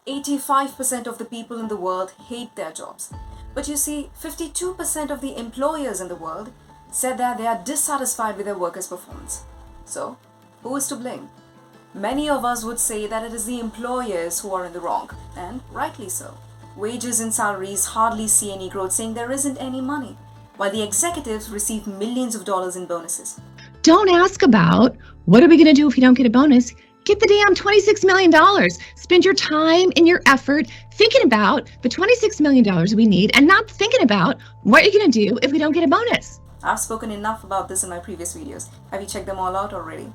85% of the people in the world hate their jobs. But you see, 52% of the employers in the world said that they are dissatisfied with their workers' performance. So, who is to blame? Many of us would say that it is the employers who are in the wrong, and rightly so. Wages and salaries hardly see any growth, saying there isn't any money, while the executives receive millions of dollars in bonuses. Don't ask about what are we going to do if you don't get a bonus. Get the damn $26 million. Spend your time and your effort thinking about the $26 million we need and not thinking about what you're going to do if we don't get a bonus. I've spoken enough about this in my previous videos. Have you checked them all out already?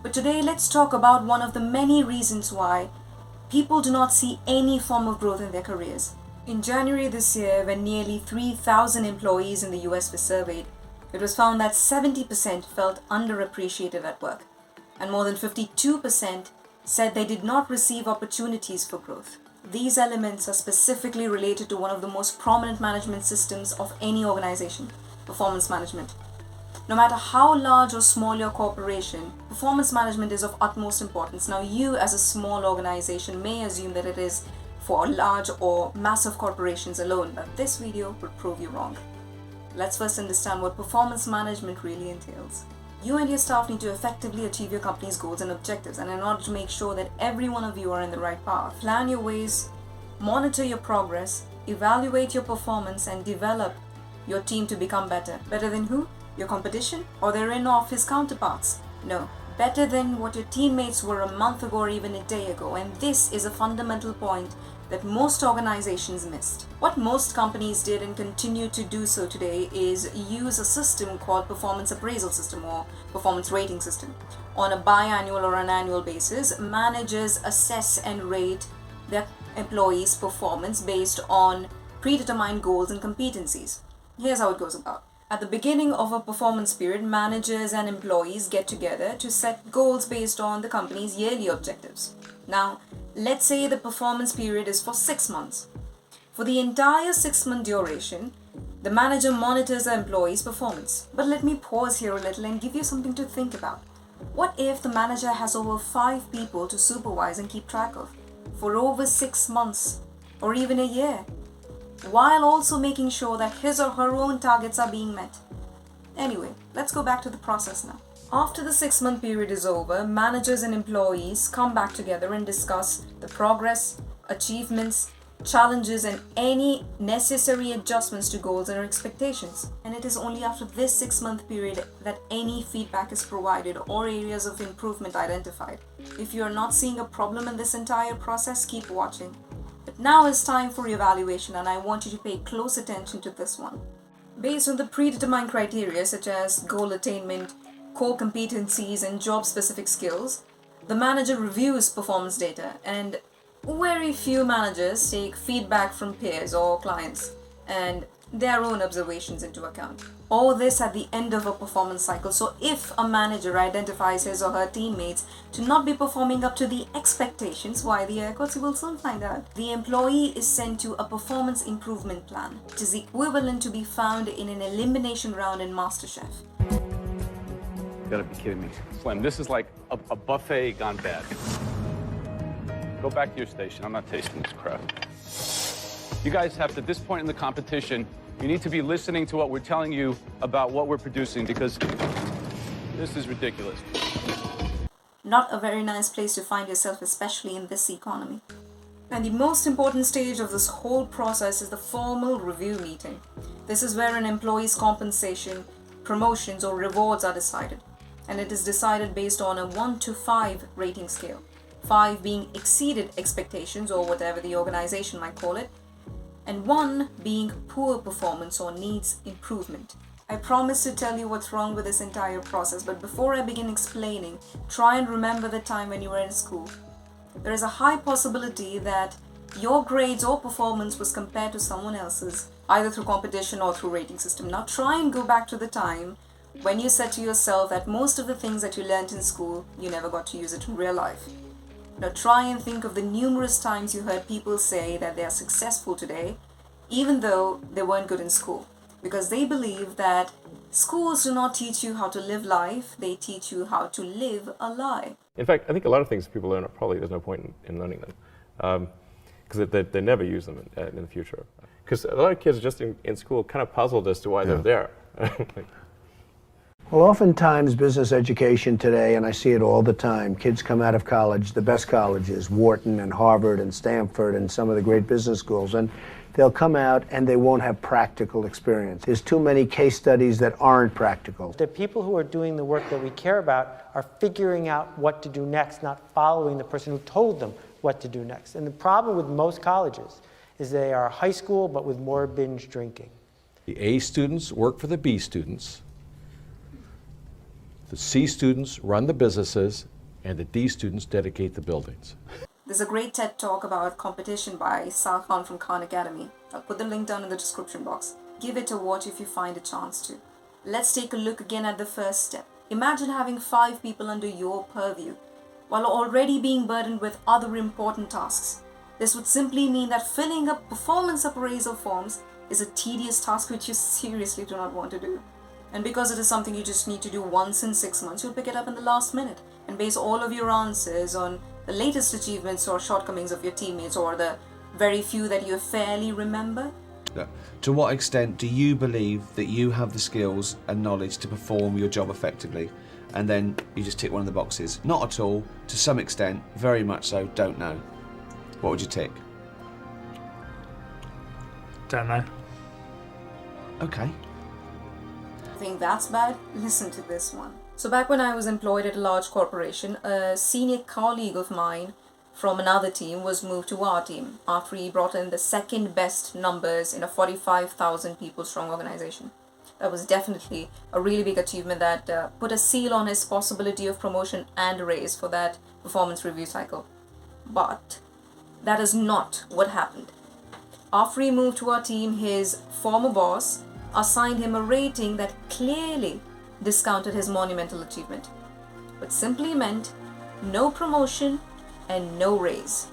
But today let's talk about one of the many reasons why people do not see any form of growth in their careers. In January this year, when nearly 3,000 employees in the US were surveyed, it was found that 70% felt underappreciated at work, and more than 52% said they did not receive opportunities for growth. These elements are specifically related to one of the most prominent management systems of any organization, performance management. No matter how large or small your corporation, performance management is of utmost importance. Now, you as a small organization may assume that it is for large or massive corporations alone, but this video would prove you wrong. Let's first understand what performance management really entails. You and your staff need to effectively achieve your company's goals and objectives, and in order to make sure that every one of you are in the right path, plan your ways, monitor your progress, evaluate your performance, and develop your team to become better. Better than who? Your competition? Or their in-office counterparts? No. Better than what your teammates were a month ago or even a day ago. And this is a fundamental point that most organizations missed. What most companies did and continue to do so today is use a system called performance appraisal system or performance rating system. On a biannual or an annual basis, managers assess and rate their employees' performance based on predetermined goals and competencies. Here's how it goes about. At the beginning of a performance period, managers and employees get together to set goals based on the company's yearly objectives. Now, let's say the performance period is for 6 months. For the entire 6-month duration, the manager monitors the employee's performance. But let me pause here a little and give you something to think about. What if the manager has over 5 people to supervise and keep track of for over 6 months or even a year, while also making sure that his or her own targets are being met? Anyway, let's go back to the process now. After the 6-month period is over, managers and employees come back together and discuss the progress, achievements, challenges, and any necessary adjustments to goals and expectations. And it is only after this 6-month period that any feedback is provided or areas of improvement identified. If you are not seeing a problem in this entire process, keep watching. But now is time for evaluation, and I want you to pay close attention to this one. Based on the predetermined criteria such as goal attainment, core competencies, and job-specific skills, the manager reviews performance data, and very few managers take feedback from peers or clients and their own observations into account. All this at the end of a performance cycle. So if a manager identifies his or her teammates to not be performing up to the expectations, why the air quotes, you will soon find out. The employee is sent to a performance improvement plan, which is equivalent to be found in an elimination round in MasterChef. You gotta be kidding me. Slim, this is like a buffet gone bad. Go back to your station. I'm not tasting this crap. You guys have to, at this point in the competition, you need to be listening to what we're telling you about what we're producing, because this is ridiculous. Not a very nice place to find yourself, especially in this economy. And the most important stage of this whole process is the formal review meeting. This is where an employee's compensation, promotions, or rewards are decided. And it is decided based on a 1 to 5 rating scale. 5 being exceeded expectations, or whatever the organization might call it, and 1 being poor performance or needs improvement. I promise to tell you what's wrong with this entire process, but before I begin explaining, try and remember the time when you were in school. There is a high possibility that your grades or performance was compared to someone else's, either through competition or through rating system. Now try and go back to the time when you said to yourself that most of the things that you learned in school, you never got to use it in real life. Now try and think of the numerous times you heard people say that they are successful today, even though they weren't good in school, because they believe that schools do not teach you how to live life, they teach you how to live a lie. In fact, I think a lot of things people learn, probably there's no point in learning them. because they never use them in the future. Because a lot of kids just in school kind of puzzled as to why they're there. Well, oftentimes business education today, and I see it all the time, kids come out of college, the best colleges, Wharton and Harvard and Stanford and some of the great business schools, and they'll come out and they won't have practical experience. There's too many case studies that aren't practical. The people who are doing the work that we care about are figuring out what to do next, not following the person who told them what to do next. And the problem with most colleges is they are high school but with more binge drinking. The A students work for the B students. The C students run the businesses, and the D students dedicate the buildings. There's a great TED talk about competition by Sal Khan from Khan Academy. I'll put the link down in the description box. Give it a watch if you find a chance to. Let's take a look again at the first step. Imagine having 5 people under your purview, while already being burdened with other important tasks. This would simply mean that filling up performance appraisal forms is a tedious task which you seriously do not want to do. And because it is something you just need to do once in 6 months, you'll pick it up in the last minute and base all of your answers on the latest achievements or shortcomings of your teammates or the very few that you fairly remember. To what extent do you believe that you have the skills and knowledge to perform your job effectively? And then you just tick one of the boxes. Not at all, to some extent, very much so, don't know. What would you tick? Don't know. Okay. Think that's bad? Listen to this one. So back when I was employed at a large corporation, a senior colleague of mine from another team was moved to our team after he brought in the second best numbers in a 45,000 people strong organization. That was definitely a really big achievement that put a seal on his possibility of promotion and raise for that performance review cycle. But that is not what happened. After he moved to our team, his former boss assigned him a rating that clearly discounted his monumental achievement, but simply meant no promotion and no raise.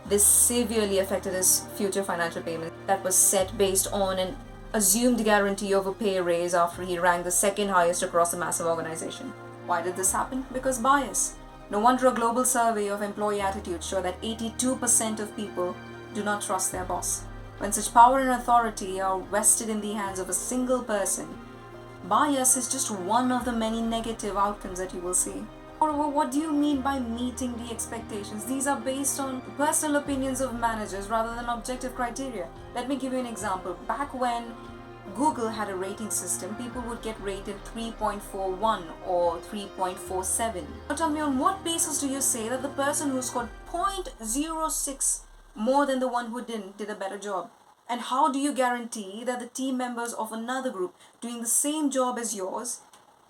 This severely affected his future financial payment that was set based on an assumed guarantee of a pay raise after he ranked the second highest across a massive organization. Why did this happen? Because bias. No wonder a global survey of employee attitudes showed that 82% of people do not trust their boss. When such power and authority are vested in the hands of a single person, bias is just one of the many negative outcomes that you will see. Moreover, what do you mean by meeting the expectations? These are based on personal opinions of managers rather than objective criteria. Let me give you an example. Back when Google had a rating system, people would get rated 3.41 or 3.47. Now tell me, on what basis do you say that the person who scored 0.06 more than the one who didn't did a better job? And how do you guarantee that the team members of another group doing the same job as yours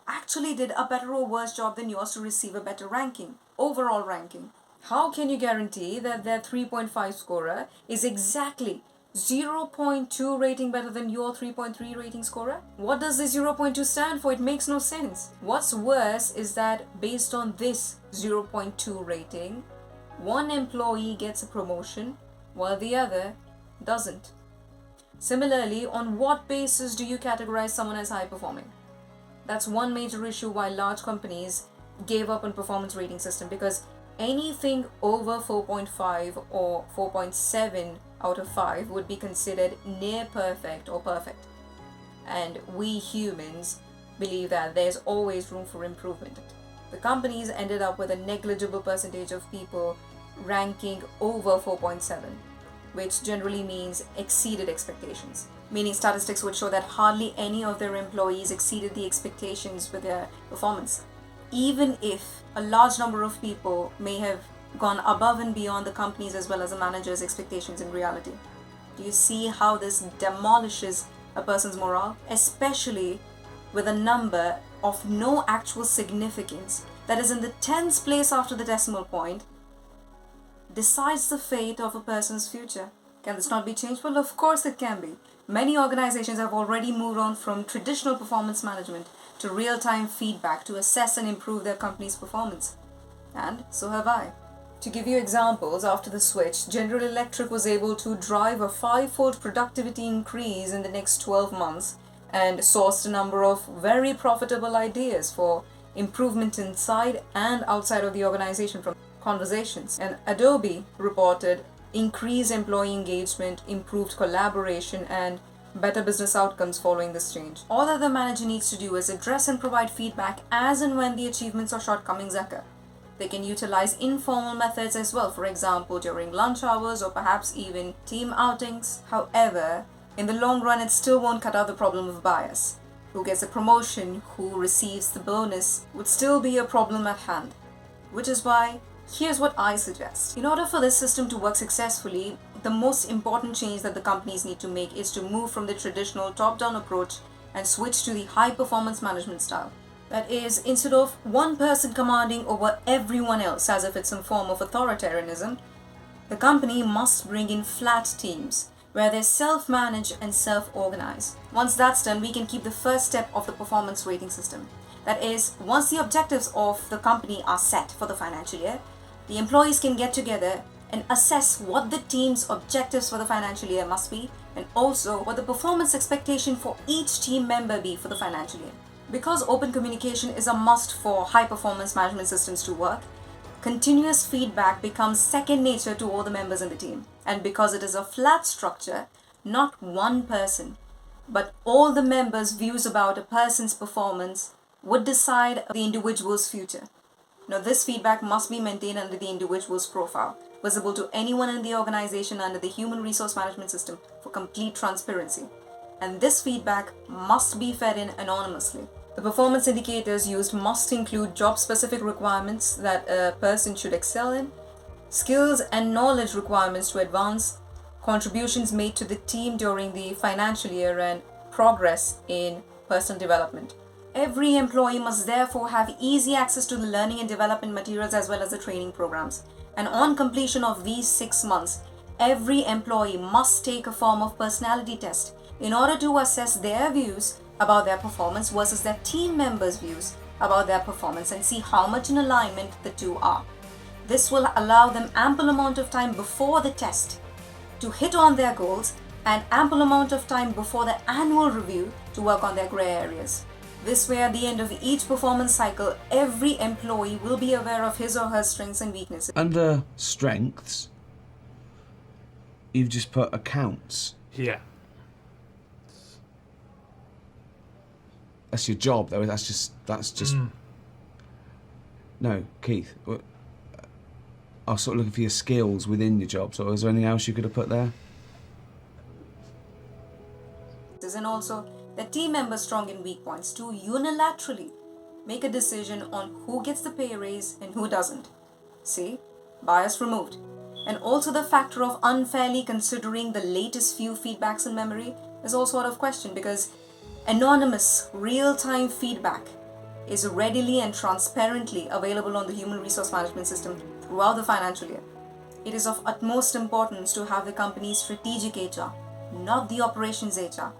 actually did a better or worse job than yours to receive a better ranking, overall ranking? How can you guarantee that their 3.5 scorer is exactly 0.2 rating better than your 3.3 rating scorer? What does the 0.2 stand for? It makes no sense. What's worse is that based on this 0.2 rating, one employee gets a promotion while the other doesn't. Similarly, on what basis do you categorize someone as high performing? That's one major issue why large companies gave up on performance rating system, because anything over 4.5 or 4.7 out of 5 would be considered near perfect or perfect. And we humans believe that there's always room for improvement. The companies ended up with a negligible percentage of people ranking over 4.7, which generally means exceeded expectations. Meaning statistics would show that hardly any of their employees exceeded the expectations with their performance. Even if a large number of people may have gone above and beyond the company's as well as the manager's expectations in reality. Do you see how this demolishes a person's morale? Especially with a number of no actual significance that is in the tens place after the decimal point decides the fate of a person's future. Can this not be changed? Well, of course it can be. Many organizations have already moved on from traditional performance management to real-time feedback to assess and improve their company's performance. And so have I. To give you examples, after the switch, General Electric was able to drive a 5-fold productivity increase in the next 12 months and sourced a number of very profitable ideas for improvement inside and outside of the organization from conversations. And Adobe reported increased employee engagement, improved collaboration, and better business outcomes following this change. All that the manager needs to do is address and provide feedback as and when the achievements or shortcomings occur. They can utilize informal methods as well, for example, during lunch hours or perhaps even team outings. However, in the long run, it still won't cut out the problem of bias. Who gets a promotion, who receives the bonus, would still be a problem at hand. Which is why, here's what I suggest. In order for this system to work successfully, the most important change that the companies need to make is to move from the traditional top-down approach and switch to the high-performance management style. That is, instead of one person commanding over everyone else as if it's some form of authoritarianism, the company must bring in flat teams where they self-manage and self-organize. Once that's done, we can keep the first step of the performance rating system. That is, once the objectives of the company are set for the financial year, the employees can get together and assess what the team's objectives for the financial year must be, and also what the performance expectation for each team member be for the financial year. Because open communication is a must for high-performance management systems to work, continuous feedback becomes second nature to all the members in the team. And because it is a flat structure, not one person, but all the members' views about a person's performance would decide the individual's future. Now, this feedback must be maintained under the individual's profile, visible to anyone in the organization under the human resource management system for complete transparency. And this feedback must be fed in anonymously. The performance indicators used must include job-specific requirements that a person should excel in, skills and knowledge requirements to advance, contributions made to the team during the financial year, and progress in personal development. Every employee must therefore have easy access to the learning and development materials as well as the training programs. And on completion of these 6 months, every employee must take a form of personality test in order to assess their views about their performance versus their team members' views about their performance and see how much in alignment the two are. This will allow them ample amount of time before the test to hit on their goals and ample amount of time before the annual review to work on their grey areas. This way, at the end of each performance cycle, every employee will be aware of his or her strengths and weaknesses. Under strengths, you've just put accounts. Yeah. That's your job, though. That's just. No, Keith. I was sort of looking for your skills within your job. So, is there anything else you could have put there? And also, the team members' strong and weak points to unilaterally make a decision on who gets the pay raise and who doesn't. See? Bias removed. And also the factor of unfairly considering the latest few feedbacks in memory is also out of question, because anonymous, real-time feedback is readily and transparently available on the human resource management system throughout the financial year. It is of utmost importance to have the company's strategic HR, not the operations HR,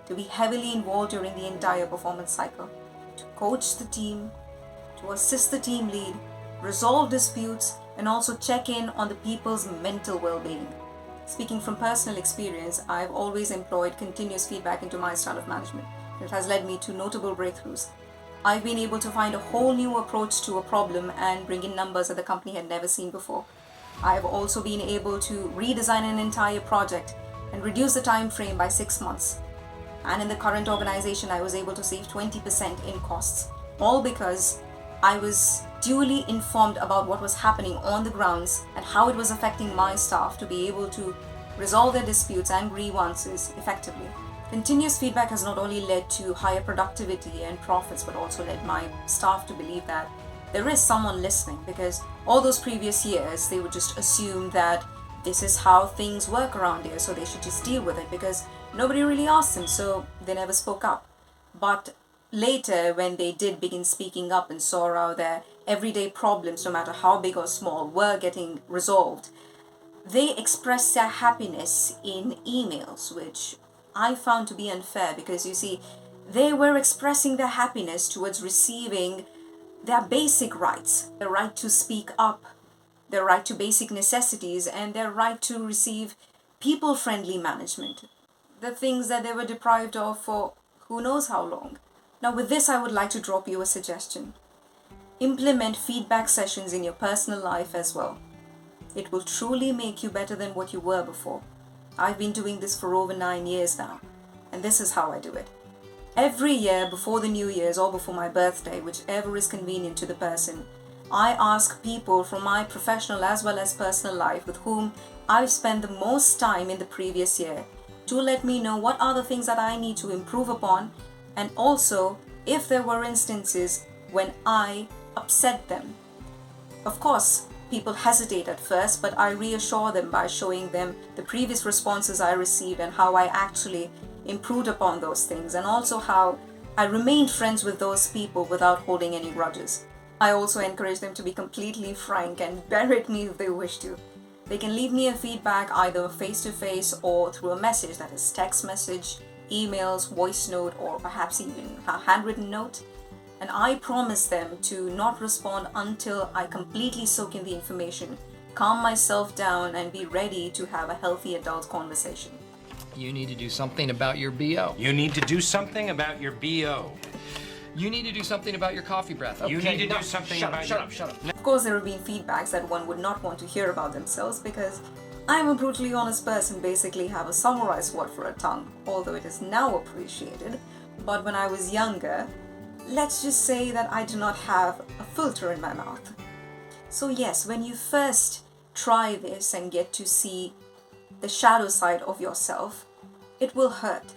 to be heavily involved during the entire performance cycle, to coach the team, to assist the team lead, resolve disputes, and also check in on the people's mental well-being. Speaking from personal experience, I've always employed continuous feedback into my style of management. It has led me to notable breakthroughs. I've been able to find a whole new approach to a problem and bring in numbers that the company had never seen before. I've also been able to redesign an entire project and reduce the time frame by 6 months. And in the current organization, I was able to save 20% in costs, all because I was duly informed about what was happening on the grounds and how it was affecting my staff to be able to resolve their disputes and grievances effectively. Continuous feedback has not only led to higher productivity and profits, but also led my staff to believe that there is someone listening, because all those previous years, they would just assume that this is how things work around here, so they should just deal with it, because nobody really asked them, so they never spoke up. But later, when they did begin speaking up and saw how their everyday problems, no matter how big or small, were getting resolved, they expressed their happiness in emails, which I found to be unfair, because you see, they were expressing their happiness towards receiving their basic rights, the right to speak up, their right to basic necessities, and their right to receive people-friendly management, the things that they were deprived of for who knows how long. Now, with this, I would like to drop you a suggestion. Implement feedback sessions in your personal life as well. it will truly make you better than what you were before. I've been doing this for over 9 years now, and this is how I do it. Every year before the New Year's or before my birthday, whichever is convenient to the person, I ask people from my professional as well as personal life with whom I've spent the most time in the previous year to let me know what are the things that I need to improve upon, and also if there were instances when I upset them. Of course, people hesitate at first, but I reassure them by showing them the previous responses I received and how I actually improved upon those things, and also how I remained friends with those people without holding any grudges. I also encourage them to be completely frank and berate me if they wish to. They can leave me a feedback either face-to-face or through a message, that is text message, emails, voice note, or perhaps even a handwritten note. And I promise them to not respond until I completely soak in the information, calm myself down, and be ready to have a healthy adult conversation. You need to do something about your BO. You need to do something about your BO. You need to do something about your coffee breath. You Okay, need to no, do something shut about up, your... shut up. Of course, there have been feedbacks that one would not want to hear about themselves because I'm a brutally honest person, basically have a summarized word for a tongue, although it is now appreciated. But when I was younger, let's just say that I do not have a filter in my mouth. So yes, when you first try this and get to see the shadow side of yourself, it will hurt.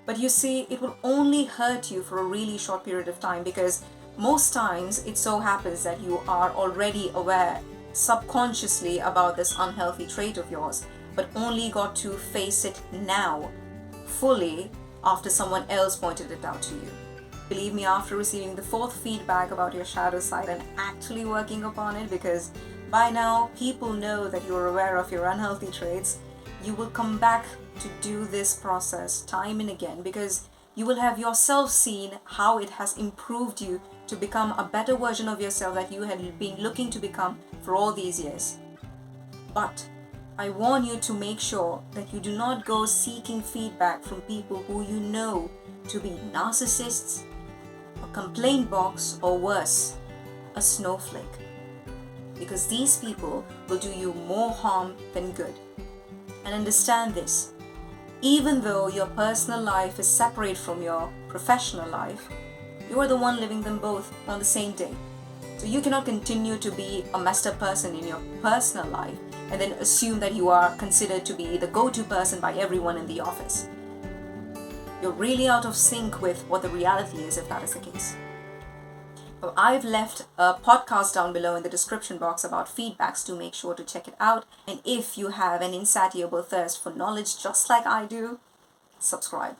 But you see, it will only hurt you for a really short period of time, because most times it so happens that you are already aware subconsciously about this unhealthy trait of yours, but only got to face it now, fully, after someone else pointed it out to you. Believe me, after receiving the 4th feedback about your shadow side and actually working upon it, because by now people know that you're aware of your unhealthy traits, you will come back to do this process time and again, because you will have yourself seen how it has improved you to become a better version of yourself that you had been looking to become for all these years. But I warn you to make sure that you do not go seeking feedback from people who you know to be narcissists, a complaint box, or worse, a snowflake. Because these people will do you more harm than good. And understand this, even though your personal life is separate from your professional life, you are the one living them both on the same day. So you cannot continue to be a messed up person in your personal life and then assume that you are considered to be the go-to person by everyone in the office. You're really out of sync with what the reality is if that is the case. Well, I've left a podcast down below in the description box about feedbacks to make sure to check it out. And if you have an insatiable thirst for knowledge just like I do, subscribe.